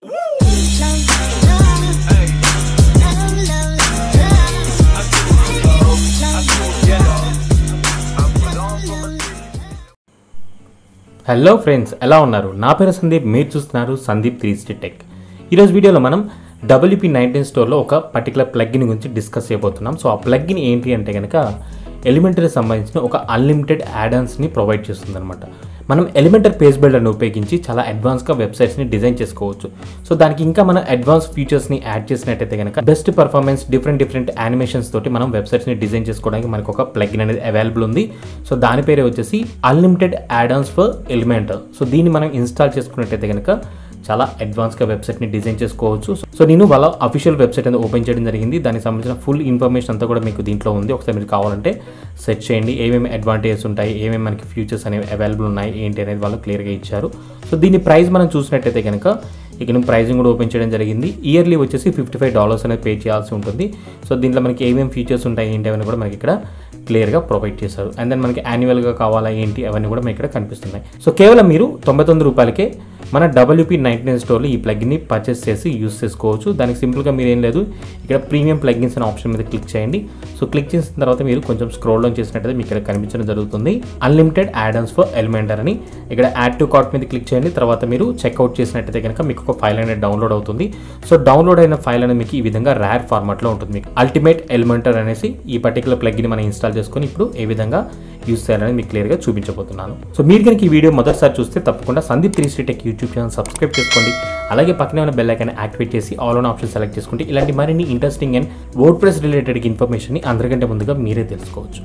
Hello friends, ఎలా ఉన్నారు? నా పేరు సందీప్, మీరు చూస్తున్నారు సందీప్ 360 టెక్. ఈరోజు వీడియోలో మనం WP19 స్టోర్లో ఒక పర్టికులర్ ప్లగ్గిన్ గురించి డిస్కస్ చేయబోతున్నాం. సో ఆ ప్లగ్గిన్ ఏంటి అంటే కనుక ఎలిమెంటరీ సంబంధించిన ఒక అన్లిమిటెడ్ యాడాన్స్ని ప్రొవైడ్ చేస్తుంది అనమాట. మనం ఎలిమెంటరీ పేజ్ బిల్డర్ని ఉపయోగించి చాలా అడ్వాన్స్గా వెబ్సైట్స్ని డిజైన్ చేసుకోవచ్చు. సో దానికి ఇంకా మన అడ్వాన్స్ ఫీచర్స్ని యాడ్ చేసినట్టయితే కనుక బెస్ట్ పర్ఫార్మెన్స్ డిఫరెంట్ యానిమేషన్స్ తోటి మనం వెబ్సైట్స్ని డిజైన్ చేసుకోవడానికి మనకు ఒక ప్లగ్గిన్ అనేది అవైలబుల్ ఉంది. సో దాని పేరే వచ్చేసి unlimited add ons for Elementor. So దీన్ని మనం ఇన్స్టాల్ చేసుకున్నట్టయితే కనుక చాలా అడ్వాన్స్గా వెబ్సైట్ని డిజైన్ చేసుకోవచ్చు. సో నేను వాళ్ళ అఫీషియల్ వెబ్సైట్ అనేది ఓపెన్ చేయడం జరిగింది. దానికి సంబంధించిన ఫుల్ ఇన్ఫర్మేషన్ అంతా కూడా మీకు దీంట్లో ఉంది. ఒకసారి మీరు కావాలంటే సెర్చ్ చేయండి, ఏమేమి అడ్వాంటేజెస్ ఉంటాయి, ఏమేమి మనకి ఫీచర్స్ అనేవి అవైలబుల్ ఉన్నాయి ఏంటి అనేది వాళ్ళు క్లియర్గా ఇచ్చారు. సో దీని ప్రైస్ మనం చూసినట్టయితే కనుక ఇక్కడ ప్రైజింగ్ కూడా ఓపెన్ చేయడం జరిగింది. ఇయర్లీ వచ్చేసి $55 అనేది పే చేయాల్సి ఉంటుంది. సో దీంట్లో మనకి ఏమేమి ఫీచర్స్ ఉంటాయి ఏంటి అవన్నీ కూడా మనకి ఇక్కడ క్లియర్గా ప్రొవైడ్ చేశారు. అండ్ దెన్ మనకి యాన్యువల్గా కావాలా ఏంటి అవన్నీ కూడా మనకి ఇక్కడ కనిపిస్తున్నాయి. సో కేవలం మీరు $99 మన WP19 స్టోర్లో ఈ ప్లగ్గిన్ని పర్చేస్ చేసి యూస్ చేసుకోవచ్చు. దానికి సింపుల్గా మీరు ఏం లేదు, ఇక్కడ ప్రీమియం ప్లగ్గిన్స్ అనే ఆప్షన్ మీద క్లిక్ చేయండి. సో క్లిక్ చేసిన తర్వాత మీరు కొంచెం స్క్రోల్ డౌన్ చేసినట్టయితే మీకు ఇక్కడ కనిపించడం జరుగుతుంది అన్లిమిటెడ్ యాడాన్స్ ఫర్ ఎలిమెంటర్ అని. ఇక్కడ యాడ్ టు కార్ట్ మీద క్లిక్ చేయండి. తర్వాత మీరు చెక్అవుట్ చేసినట్టయితే కనుక మీకు ఒక ఫైల్ అనేది డౌన్లోడ్ అవుతుంది. సో డౌన్లోడ్ అయిన ఫైల్ అనేది మీకు ఈ విధంగా ర్యార్ ఫార్మాట్లో ఉంటుంది. మీకు అల్టిమేట్ ఎలిమెంటర్ అనేసి ఈ పర్టికులర్ ప్లగ్గిన్ మనం ఇన్స్టాల్ చేసుకొని ఇప్పుడు ఏ విధంగా యూస్ చేయాలని మీకు క్లియర్గా చూపించబోతున్నాను. సో మీరు కనుక ఈ వీడియో మొదటిసారి చూస్తే తప్పకుండా Sandeep 360 tech YouTube channel subscribe చేసుకోండి. అలాగే పక్కనే ఉన్న బెల్ ఐకాన్ యాక్టివేట్ చేసి ఆల్ ఆన్ ఆప్షన్ సెలెక్ట్ చేసుకుంటే ఇలాంటి మరిన్ని ఇంట్రెస్టింగ్ అండ్ వర్డ్ప్రెస్ రిలేటెడ్ ఇన్ఫర్మేషన్ని అందరికంటే ముందుగా మీరే తెలుసుకోవచ్చు.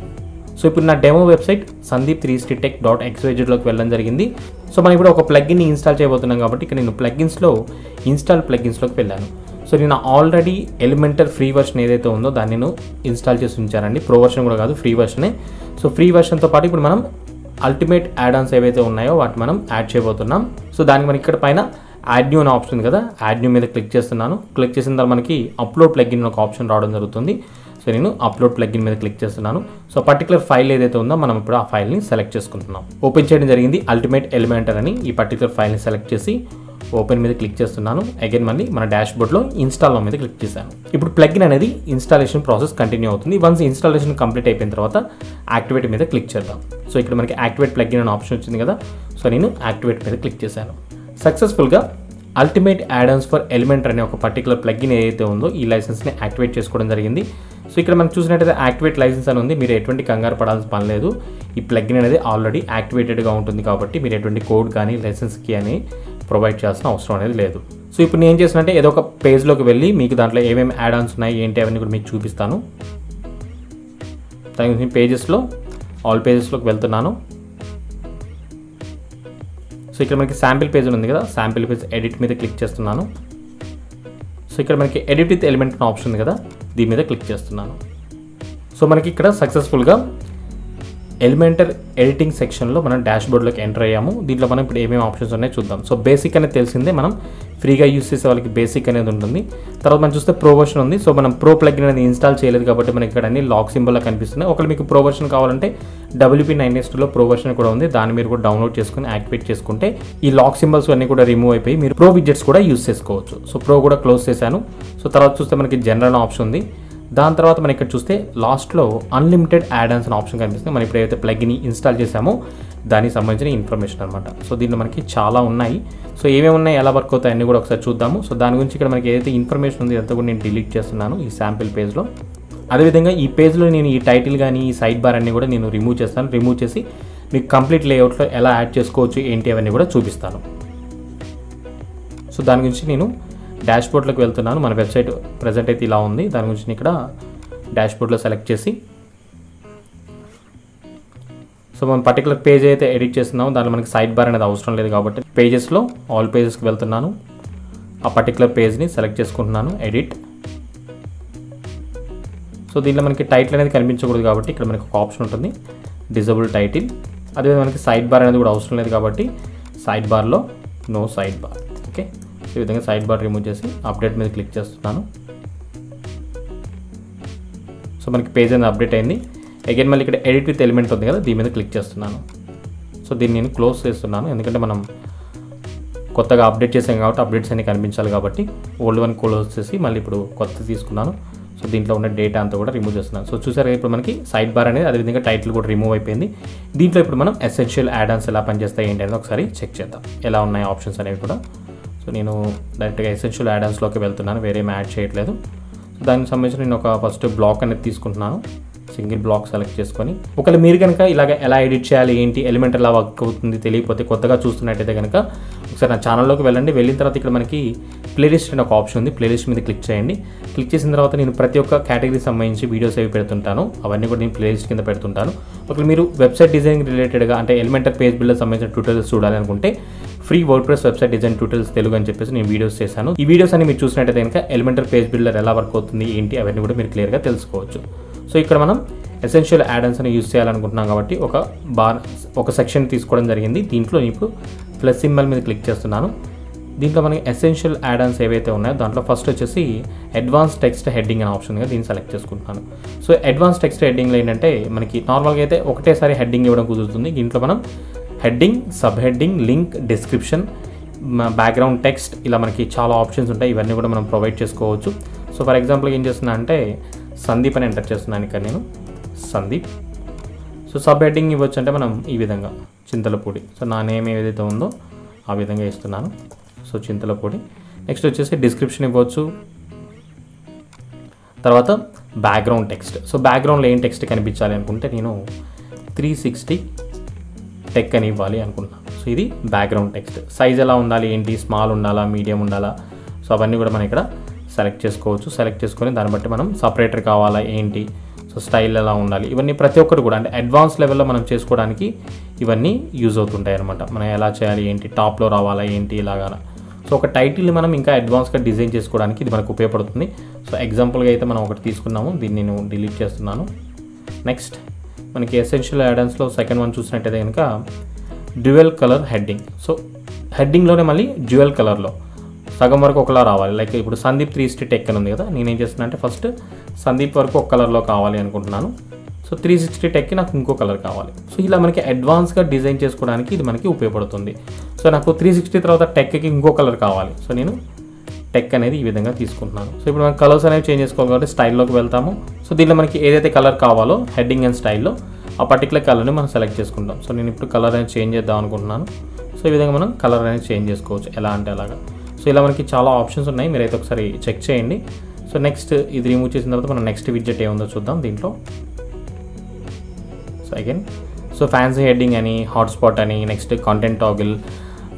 సో ఇప్పుడు నా డెమో వెబ్సైట్ sandeep360tech.xyzలోకి వెళ్ళడం జరిగింది. సో మనం ఇప్పుడు ఒక ప్లగ్గిన్ని ఇన్స్టాల్ చేయబోతున్నాం కాబట్టి ఇక్కడ నేను ప్లగ్గిన్స్లో ఇన్స్టాల్ ప్లగ్గిన్స్లోకి వెళ్ళాను. సో నేను ఆల్రెడీ ఎలిమెంటర్ ఫ్రీ వర్షన్ ఏదైతే ఉందో దాన్ని నేను ఇన్స్టాల్ చేసి ఉంచానండి. ప్రో వర్షన్ కూడా కాదు, ఫ్రీ వర్షనే. సో ఫ్రీ వర్షన్తో పాటు ఇప్పుడు మనం అల్టిమేట్ యాడాన్స్ ఏవైతే ఉన్నాయో వాటిని మనం యాడ్ చేయబోతున్నాం. సో దానికి మనకి ఇక్కడ పైన యాడ్ న్యూ అనే ఆప్షన్ ఉంది కదా, యాడ్ న్యూ మీద క్లిక్ చేస్తున్నాను. క్లిక్ చేసిన తర్వాత మనకి అప్లోడ్ ప్లగ్గిన్ ఒక ఆప్షన్ రావడం జరుగుతుంది. సో నేను అప్లోడ్ ప్లగ్గిన్ మీద క్లిక్ చేస్తున్నాను. సో పర్టికులర్ ఫైల్ ఏదైతే ఉందో మనం ఇప్పుడు ఆ ఫైల్ని సెలెక్ట్ చేసుకుంటున్నాం. ఓపెన్ చేయడం జరిగింది అల్టిమేట్ ఎలిమెంటర్ అని. ఈ పర్టికులర్ ఫైల్ని సెలెక్ట్ చేసి ఓపెన్ మీద క్లిక్ చేస్తున్నాను. అగైన్ మళ్ళీ మన డాష్ బోర్డ్లో ఇన్స్టాల్ మీద క్లిక్ చేశాను. ఇప్పుడు ప్లగ్గిన్ అనేది ఇన్స్టాలేషన్ ప్రాసెస్ కంటిన్యూ అవుతుంది. వన్స్ ఇన్స్టాలేషన్ కంప్లీట్ అయిపోయిన తర్వాత యాక్టివేట్ మీద క్లిక్ చేద్దాం. సో ఇక్కడ మనకి యాక్టివేట్ ప్లగ్గిన్ అనే ఆప్షన్ వచ్చింది కదా, సో నేను యాక్టివేట్ మీద క్లిక్ చేశాను. సక్సెస్ఫుల్గా అల్టిమేట్ యాడాన్స్ ఫర్ ఎలిమెంటర్ అనే ఒక పర్టికులర్ ప్లగ్గిన్ ఏదైతే ఉందో ఈ లైసెన్స్ని యాక్టివేట్ చేసుకోవడం జరిగింది. సో ఇక్కడ మనం చూసినట్టయితే యాక్టివేట్ లైసెన్స్ అని ఉంది. మీరు ఎటువంటి కంగారు పడాల్సిన పని లేదు. ఈ ప్లగ్గిన్ అనేది ఆల్రెడీ యాక్టివేటెడ్గా ఉంటుంది కాబట్టి మీరు ఎటువంటి కోడ్ కానీ లైసెన్స్కి అని ప్రొవైడ్ చేయాల్సిన అవసరం అనేది లేదు. సో ఇప్పుడు నేను ఏం చేసినంటే ఏదో ఒక పేజ్లోకి వెళ్ళి మీకు దాంట్లో ఏమేమి యాడ్ ఆన్స్ ఉన్నాయి ఏంటి అవన్నీ కూడా మీకు చూపిస్తాను. దానికి పేజెస్లో ఆల్ పేజెస్లోకి వెళ్తున్నాను. సో ఇక్కడ మనకి శాంపిల్ పేజ్ ఉంది కదా, శాంపిల్ పేజ్ ఎడిట్ మీద క్లిక్ చేస్తున్నాను. సో ఇక్కడ మనకి ఎడిట్ విత్ ఎలిమెంట్ అనే ఆప్షన్ ఉంది కదా, దీని మీద క్లిక్ చేస్తున్నాను. సో మనకి ఇక్కడ సక్సెస్ఫుల్గా ఎలిమెంటర్ ఎడిటింగ్ సెక్షన్లో మనం డాష్ బోర్డ్లోకి ఎంటర్ అయ్యాము. దీంట్లో మనం ఇప్పుడు ఏమేమి ఆప్షన్స్ ఉన్నాయో చూద్దాం. సో బేసిక్ అనేది తెలిసిందే, మనం ఫ్రీగా యూస్ చేసే వాళ్ళకి బేసిక్ అనేది ఉంటుంది. తర్వాత మనం చూస్తే ప్రో వర్షన్ ఉంది. సో మనం ప్రో ప్లగ్గిన్ అనేది ఇన్స్టాల్ చేయలేదు కాబట్టి మనకి ఇక్కడ అన్ని లాక్ సింబల్లో కనిపిస్తున్నాయి. ఒకవేళ మీకు ప్రో వర్షన్ కావాలంటే WP19 స్టోర్లో ప్రో వర్షన్ కూడా ఉంది, దాన్ని మీరు కూడా డౌన్లోడ్ చేసుకుని యాక్టివేట్ చేసుకుంటే ఈ లాక్ సింబల్స్ అన్నీ కూడా రిమూవ్ అయిపోయి మీరు ప్రో విడ్జెట్స్ కూడా యూస్ చేసుకోవచ్చు. సో ప్రో కూడా క్లోజ్ చేశాను. సో తర్వాత చూస్తే మనకి జనరల్ ఆప్షన్ ఉంది. దాని తర్వాత మనం ఇక్కడ చూస్తే లాస్ట్లో అన్లిమిటెడ్ యాడాన్స్ అనే ఆప్షన్ కనిపిస్తుంది. మనం ఇప్పుడు ఏదైతే ప్లగ్గిన్ ఇన్స్టాల్ చేసామో దానికి సంబంధించిన ఇన్ఫర్మేషన్ అనమాట. సో దీంట్లో మనకి చాలా ఉన్నాయి. సో ఏమేమి ఉన్నాయి, ఎలా వర్క్ అవుతాయి అన్నీ కూడా ఒకసారి చూద్దాము. సో దాని గురించి ఇక్కడ మనకి ఏదైతే ఇన్ఫర్మేషన్ ఉంది అంతా కూడా నేను డిలీట్ చేస్తున్నాను ఈ శాంపిల్ పేజ్లో. అదేవిధంగా ఈ పేజ్లో నేను ఈ టైటిల్ కానీ ఈ సైడ్ బార్ అన్నీ కూడా నేను రిమూవ్ చేస్తాను. రిమూవ్ చేసి మీకు కంప్లీట్ లేఅవుట్లో ఎలా యాడ్ చేసుకోవచ్చు ఏంటి అవన్నీ కూడా చూపిస్తాను. సో దాని గురించి నేను డాష్ బోర్డ్లోకి వెళ్తున్నాను. మన వెబ్సైట్ ప్రజెంట్ అయితే ఇలా ఉంది. దాని గురించి నేను ఇక్కడ డాష్ బోర్డ్లో సెలెక్ట్ చేసి సో మనం పర్టికులర్ పేజ్ అయితే ఎడిట్ చేస్తున్నాము దాంట్లో మనకి సైడ్ బార్ అనేది అవసరం లేదు కాబట్టి పేజెస్లో ఆల్ పేజెస్కి వెళ్తున్నాను. ఆ పర్టికులర్ పేజ్ని సెలెక్ట్ చేసుకుంటున్నాను, ఎడిట్. సో దీంట్లో మనకి టైటిల్ అనేది కనిపించకూడదు కాబట్టి ఇక్కడ మనకి ఒక ఆప్షన్ ఉంటుంది, డిజబుల్ టైటిల్. అదేవిధంగా మనకి సైడ్ బార్ అనేది కూడా అవసరం లేదు కాబట్టి సైడ్ బార్లో నో సైడ్ బార్. ఓకే, ఈ విధంగా సైడ్ బార్ రిమూవ్ చేసి అప్డేట్ మీద క్లిక్ చేస్తున్నాను. సో మనకి పేజ్ అనేది అప్డేట్ అయింది. అగైన్ మళ్ళీ ఇక్కడ ఎడిట్ విత్ ఎలిమెంట్ ఉంది కదా, దీని మీద క్లిక్ చేస్తున్నాను. సో దీన్ని నేను క్లోజ్ చేస్తున్నాను ఎందుకంటే మనం కొత్తగా అప్డేట్ చేసాం కాబట్టి అప్డేట్స్ అన్ని కనిపించాలి కాబట్టి ఓల్డ్ వన్ క్లోజ్ చేసి మళ్ళీ ఇప్పుడు కొత్త తీసుకున్నాను. సో దీంట్లో ఉన్న డేటా అంతా కూడా రిమూవ్ చేస్తున్నాను. సో చూసారు ఇప్పుడు మనకి సైడ్ బార్ అనేది అదేవిధంగా టైటిల్ కూడా రిమూవ్ అయిపోయింది. దీంట్లో ఇప్పుడు మనం ఎసెన్షియల్ యాడ్ ఆన్స్ ఎలా పనిచేస్తాయి ఏంటి అనేది ఒకసారి చెక్ చేద్దాం, ఎలా ఉన్నాయి ఆప్షన్స్ అనేవి కూడా. సో నేను డైరెక్ట్గా ఎసెన్షియల్ యాడ్ ఆన్స్లోకి వెళ్తున్నాను, వేరేం యాడ్ చేయట్లేదు. సో దానికి సంబంధించి నేను ఒక ఫస్ట్ బ్లాక్ అనేది తీసుకుంటున్నాను, సింగిల్ బ్లాక్ సెలెక్ట్ చేసుకొని. ఒకవేళ మీరు కనుక ఇలాగ ఎలా ఎడిట్ చేయాలి ఏంటి, ఎలిమెంట్ ఎలా వర్క్ అవుతుంది తెలియకపోతే కొత్తగా చూస్తున్నట్టయితే కనుక ఒకసారి నా ఛానల్లోకి వెళ్ళండి. వెళ్ళిన తర్వాత ఇక్కడ మనకి ప్లేలిస్ట్ అనే ఒక ఆప్షన్ ఉంది, ప్లేలిస్ట్ మీద క్లిక్ చేయండి. క్లిక్ చేసిన తర్వాత నేను ప్రతి ఒక్క కేటగిరీకి సంబంధించి వీడియోస్ అవి పెడుతుంటాను, అవన్నీ కూడా నేను ప్లేలిస్ట్ కింద పెడుతుంటాను. ఒకవేళ మీరు వెబ్సైట్ డిజైనింగ్ రిలేటెడ్గా అంటే ఎలిమెంటర్ పేజ్ బిల్డర్ సంబంధించిన ట్యూటోరియల్స్ చూడాలి అనుకుంటే free WordPress website design tutorials Telugu అని చెప్పేసి నేను వీడియోస్ చేశాను. ఈ వీడియోస్ అన్ని మీరు చూసినట్టయితే కనుక ఎలిమెంటర్ పేజ్ బిల్డర్ ఎలా వర్క్ అవుతుంది ఏంటి అవన్నీ కూడా మీరు క్లియర్గా తెలుసుకోవచ్చు. సో ఇక్కడ మనం ఎసెన్షియల్ యాడ్ ఆన్స్ అని యూజ్ చేయాలనుకుంటున్నాం కాబట్టి ఒక సెక్షన్ తీసుకోవడం జరిగింది. దీంట్లో ఇప్పుడు ప్లస్ సింబల్ మీద క్లిక్ చేస్తున్నాను. దీంట్లో మనకి ఎసెన్షియల్ యాడ్ ఆన్స్ ఏవైతే ఉన్నాయో దాంట్లో ఫస్ట్ వచ్చేసి అడ్వాన్స్ టెక్స్ట్ హెడ్డింగ్ అనే ఆప్షన్గా దీన్ని సెలెక్ట్ చేసుకుంటున్నాను. సో అడ్వాన్స్ టెక్స్ట్ హెడ్డింగ్లో ఏంటంటే మనకి నార్మల్గా అయితే ఒకటేసారి హెడ్డింగ్ ఇవ్వడం కుదురుతుంది. దీంట్లో మనం heading, sub heading, link, description, background text ఇలా మనకి చాలా ఆప్షన్స్ ఉంటాయి. ఇవన్నీ కూడా మనం ప్రొవైడ్ చేసుకోవచ్చు. సో ఫర్ ఎగ్జాంపుల్ ఏం చేస్తున్నా అంటే సందీప్ అని ఎంటర్ చేస్తున్నాను ఇక్కడ నేను, సందీప్. సో సబ్ హెడ్డింగ్ ఇవ్వచ్చు అంటే మనం ఈ విధంగా చింతలపూడి, సో నా నేమ్ ఏదైతే ఉందో ఆ విధంగా ఇస్తున్నాను. సో చింతలపూడి. నెక్స్ట్ వచ్చేసి డిస్క్రిప్షన్ ఇవ్వచ్చు. తర్వాత బ్యాక్గ్రౌండ్ టెక్స్ట్. సో బ్యాక్గ్రౌండ్లో ఏం టెక్స్ట్ కనిపించాలి అనుకుంటే నేను 360 టెక్ అని ఇవ్వాలి అనుకుంటున్నాను. సో ఇది బ్యాక్గ్రౌండ్ టెక్స్ట్. సైజ్ ఎలా ఉండాలి ఏంటి, స్మాల్ ఉండాలా, మీడియం ఉండాలా, సో అవన్నీ కూడా మనం ఇక్కడ సెలెక్ట్ చేసుకోవచ్చు. సెలెక్ట్ చేసుకొని దాన్ని బట్టి మనం సపరేటర్ కావాలా ఏంటి, సో స్టైల్ ఎలా ఉండాలి, ఇవన్నీ ప్రతి ఒక్కటి కూడా అంటే అడ్వాన్స్ లెవెల్లో మనం చేసుకోవడానికి ఇవన్నీ యూజ్ అవుతుంటాయి అనమాట. మనం ఎలా చేయాలి ఏంటి, టాప్లో రావాలా ఏంటి ఇలాగా. సో ఒక టైటిల్ని మనం ఇంకా అడ్వాన్స్గా డిజైన్ చేసుకోవడానికి ఇది మనకు ఉపయోగపడుతుంది. సో ఎగ్జాంపుల్గా అయితే మనం ఒకటి తీసుకున్నాము, దీన్ని నేను డిలీట్ చేస్తున్నాను. నెక్స్ట్ మనకి ఎసెన్షియల్ యాడ్ ఆన్స్లో సెకండ్ వన్ చూసినట్టయితే కనుక డ్యూయల్ కలర్ హెడ్డింగ్. సో హెడ్డింగ్లోనే మళ్ళీ డ్యూయల్ కలర్లో సగం వరకు ఒకలా రావాలి. లైక్ ఇప్పుడు సందీప్ 360 టెక్ అని ఉంది కదా, నేనేం చేస్తున్నా అంటే ఫస్ట్ సందీప్ వరకు ఒక కలర్లో కావాలి అనుకుంటున్నాను. సో 360 టెక్కి నాకు ఇంకో కలర్ కావాలి. సో ఇలా మనకి అడ్వాన్స్గా డిజైన్ చేసుకోవడానికి ఇది మనకి ఉపయోగపడుతుంది. సో నాకు 360 తర్వాత టెక్కి ఇంకో కలర్ కావాలి. సో నేను టెక్ అనేది ఈ విధంగా తీసుకుంటున్నాను. సో ఇప్పుడు మనం కలర్స్ అనేవి చేంజ్ చేసుకోవాలి కాబట్టి స్టైల్లోకి వెళ్తాము. సో దీనిలో మనకి ఏదైతే కలర్ కావాలో హెడ్డింగ్ అండ్ స్టైల్లో ఆ పర్టికులర్ కలర్ని మనం సెలెక్ట్ చేసుకుంటాం. సో నేను ఇప్పుడు కలర్ అనేది చేంజ్ చేద్దాం అనుకుంటున్నాను. సో ఈ విధంగా మనం కలర్ అనేది చేంజ్ చేసుకోవచ్చు ఎలా అంటే అలాగా. సో ఇలా మనకి చాలా ఆప్షన్స్ ఉన్నాయి, మీరైతే ఒకసారి చెక్ చేయండి. సో నెక్స్ట్ ఇది రిమూవ్ చేసిన తర్వాత మనం నెక్స్ట్ విడ్జెట్ ఏముందో చూద్దాం దీంట్లో. So again so fancy heading అని, హాట్స్పాట్ అని, next content toggle,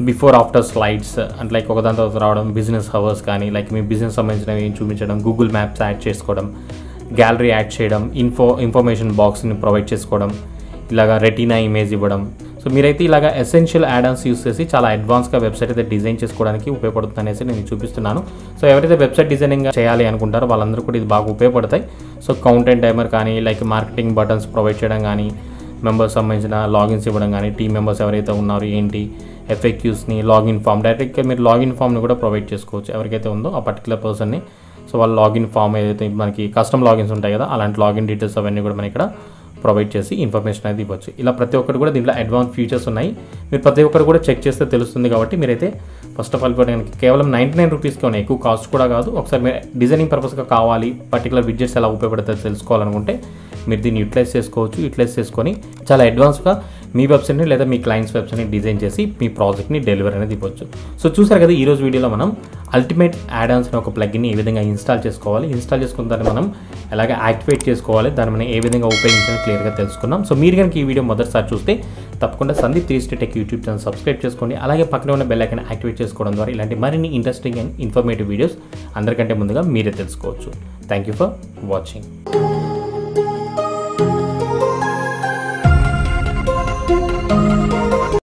before after slides అంటే లైక్ ఒకదాని తర్వాత రావడం, బిజినెస్ హవర్స్ కానీ లైక్ మీ బిజినెస్ సంబంధించినవి చూపించడం, గూగుల్ మ్యాప్స్ యాడ్ చేసుకోవడం, గ్యాలరీ యాడ్ చేయడం, ఇన్ఫర్మేషన్ బాక్స్ని ప్రొవైడ్ చేసుకోవడం, ఇలాగా రెటీనా ఇమేజ్ ఇవ్వడం. సో మీరైతే ఇలాగా ఎసెన్షియల్ యాడ్ ఆన్స్ యూస్ చేసి చాలా అడ్వాన్స్గా వెబ్సైట్ అయితే డిజైన్ చేసుకోవడానికి ఉపయోగపడుతుంది అనేసి నేను చూపిస్తున్నాను. సో ఎవరైతే వెబ్సైట్ డిజైనింగ్ చేయాలి అనుకుంటారో వాళ్ళందరూ కూడా ఇది బాగా ఉపయోగపడతాయి. సో కౌంటెంట్ టైమర్ కానీ లైక్ మార్కెటింగ్ బటన్స్ ప్రొవైడ్ చేయడం కానీ, మెంబర్స్ సంబంధించిన లాగిన్స్ ఇవ్వడం కానీ, టీమ్ మెంబర్స్ ఎవరైతే ఉన్నారో ఏంటి, FAQsని, లాగిన్ ఫామ్, డైరెక్ట్గా మీరు లాగిన్ ఫామ్ని కూడా ప్రొవైడ్ చేసుకోవచ్చు ఎవరికైతే ఉందో ఆ పర్టికులర్ పర్సన్ని. సో వాళ్ళ లాగిన్ ఫామ్ ఏదైతే మనకి కస్టమ్ లాగిన్స్ ఉంటాయి కదా, అలాంటి లాగిన్ డీటెయిల్స్ అవన్నీ కూడా మనం ఇక్కడ ప్రొవైడ్ చేసి ఇన్ఫర్మేషన్ అనేది ఇవ్వచ్చు. ఇలా ప్రతి ఒక్కటి కూడా దీంట్లో అడ్వాన్స్ ఫీచర్స్ ఉన్నాయి, మీరు ప్రతి ఒక్కరు కూడా చెక్ చేస్తే తెలుస్తుంది. కాబట్టి మీరైతే ఫస్ట్ ఆఫ్ ఆల్ కేవలం 99 రూపీస్కి ఉన్నాయి, ఎక్కువ కాస్ట్ కూడా కాదు. ఒకసారి మీరు డిజైనింగ్ పర్పస్గా కావాలి, పర్టికులర్ విడ్జెట్స్ ఎలా ఉపయోగపడతాయో తెలుసుకోవాలనుకుంటే మీరు దీన్ని యూటిలైజ్ చేసుకోవచ్చు. యూటిలైజ్ చేసుకొని చాలా అడ్వాన్స్గా మీ వెబ్సైట్ని లేదా మీ క్లయింట్స్ వెబ్సైట్ని డిజైన్ చేసి మీ ప్రాజెక్ట్ని డెలివరీ అనేది ఇవ్వచ్చు. సో చూసారు కదా ఈరోజు వీడియోలో మనం అల్టిమేట్ యాడ్ ఆన్స్ అనే ఒక ప్లగ్ని ఏ విధంగా ఇన్స్టాల్ చేసుకోవాలి, ఇన్స్టాల్ చేసుకున్న దాన్ని మనం ఎలాగ యాక్టివేట్ చేసుకోవాలి, దాన్ని మనం ఏ విధంగా ఉపయోగించాలని క్లియర్గా తెలుసుకున్నాం. సో మీరు కనుక ఈ వీడియో మొదటిసారి చూస్తే తప్పకుండా Sandeep 360 tech YouTube channel subscribe చేసుకోండి. అలాగే పక్కన ఉన్న బెల్ ఐకాన్ యాక్టివేట్ చేసుకోవడం ద్వారా ఇలాంటి మరిన్ని ఇంట్రెస్టింగ్ అండ్ ఇన్ఫర్మేటివ్ వీడియోస్ అందరికంటే ముందుగా మీరే తెలుసుకోవచ్చు. Thank you for watching.